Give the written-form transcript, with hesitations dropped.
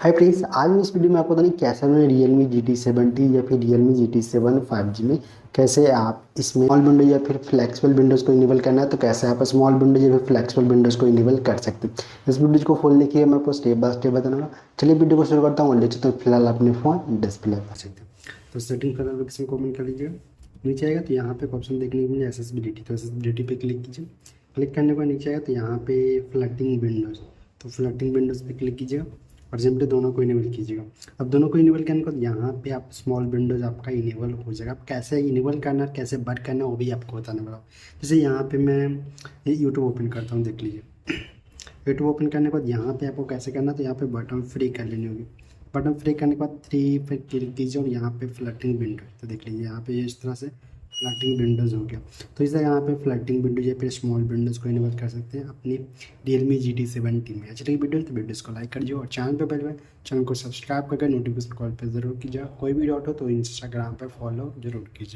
Hi friends, आज मैं इस वीडियो में आपको बताऊँ कैसे हमें Realme GT70 या फिर Realme GT7 5G में कैसे आप इसमें स्मॉल विंडो या फिर फ्लेक्सिबल विंडोज़ को इनेबल करना है, तो कैसे आप स्मॉल विंडोज या फिर फ्लेक्सिबल विंडोज़ को इनेबल कर सकते हैं। इस वीडियो को फुल देखिए, मैं आपको स्टेप बाय स्टेप बताऊंगा। चलिए वीडियो को शुरू करता हूँ। ले चलते हैं फिलहाल अपने फ़ोन डिस्प्ले पर सकते हैं। तो सेटिंग पर एप्लीकेशन को ओपन कर लीजिएगा। नीचे आएगा तो यहाँ पे ऑप्शन देखने को मिलेगा एक्सेसिबिलिटी, तो एक्सेसिबिलिटी पे क्लिक कीजिए। क्लिक करने के बाद नीचे आएगा तो यहाँ पे फ्लैटिंग विंडोज़, तो फ्लैटिंग विंडोज़ पे क्लिक कीजिएगा और सिंपली दोनों को इनेबल कीजिएगा। अब दोनों को इनेबल करने के बाद यहाँ पे आप स्मॉल विंडोज आपका इनेबल हो जाएगा। आप कैसे इनेबल करना, कैसे बंद करना, वो भी आपको बताने वाला हूँ। जैसे यहाँ पे मैं यूट्यूब ओपन करता हूँ, देख लीजिए। यूट्यूब ओपन करने के बाद यहाँ पे आपको कैसे करना, तो यहाँ पे बटन फ्री कर लेनी होगी। बटन फ्री करने के बाद 3 पे क्लिक कीजिए और यहाँ पे फ्लैटिंग विंडो, तो देख लीजिए यहाँ पे इस तरह से फ्लैटिंग विंडोज़ हो गया। तो इसे यहाँ पे फ्लैटिंग विंडोज या फिर स्मॉल विंडोज़ को इनेबल कर सकते हैं अपनी Realme GT70 में। अच्छी लगी वीडियो तो वीडियोज़ को लाइक कर दीजिए और चैनल को सब्सक्राइब करके नोटिफिकेशन कॉल पर ज़रूर कीजिए। कोई भी डाउट हो तो इंस्टाग्राम पर फॉलो जरूर कीजिए।